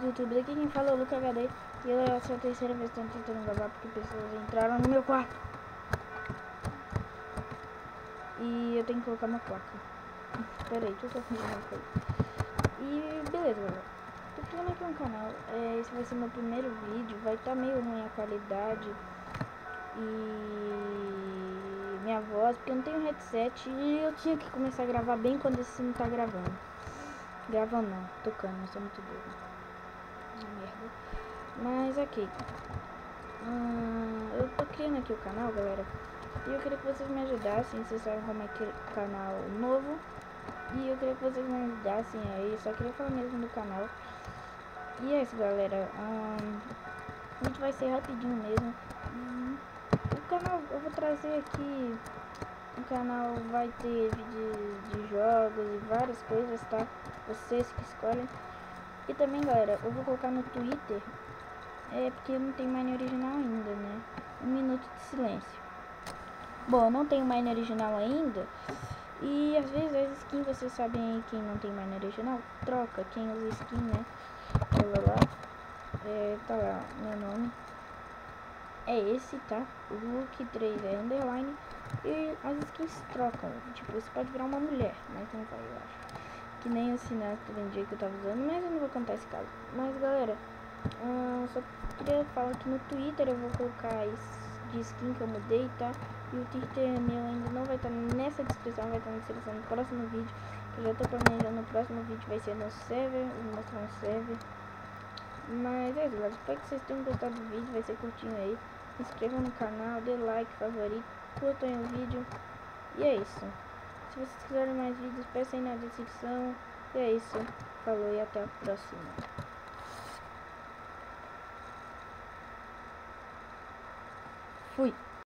do YouTube. Aqui quem fala é o Luca HD. E essa é a terceira vez que eu tô tentando gravar porque pessoas entraram no meu quarto. E eu tenho que colocar uma placa. Pera aí, deixa eu só fingir uma coisa. E beleza, galera. Tô criando aqui um canal. Esse vai ser meu primeiro vídeo. Vai estar meio ruim a qualidade. E minha voz, porque eu não tenho headset. E eu tinha que começar a gravar bem quando esse não tá gravando. Gravando não, tocando, eu sou muito doido. Merda. Mas aqui. Eu tô criando aqui o canal, galera. E eu queria que vocês me ajudassem. Vocês sabem como é que é canal novo. E eu queria que vocês me ajudassem aí. Só queria falar mesmo do canal. E é isso, galera. A gente vai ser rapidinho mesmo. O canal, eu vou trazer aqui. O canal vai ter vídeos de jogos e várias coisas, tá? Vocês que escolhem. E também, galera, eu vou colocar no Twitter. Porque eu não tenho Mine original ainda, né? 1 minuto de silêncio. Bom, eu não tenho Mine original ainda. E às vezes as skins, vocês sabem aí, quem não tem Mine original, troca. Quem usa skin, né? Olha lá. Tá lá, meu nome. É esse, tá? O Hulk 3 é underline. E as skins trocam. Tipo, você pode virar uma mulher, mas não vai, eu acho. Que nem o Sinatra vendia que eu tava usando, mas eu não vou contar esse caso. Mas galera, só queria falar que no Twitter eu vou colocar de skin que eu mudei, tá? E o Twitter meu ainda não vai estar nessa descrição, vai estar na descrição do próximo vídeo. Que eu já tô planejando, o próximo vídeo vai ser no server, vou mostrar um server. Mas é isso, galera, espero que vocês tenham gostado do vídeo, vai ser curtinho aí. Se inscrevam no canal, dê like, favorito, curtam o vídeo. E é isso. Se vocês quiserem mais vídeos, peçam aí na descrição. E é isso. Falou e até a próxima. Fui.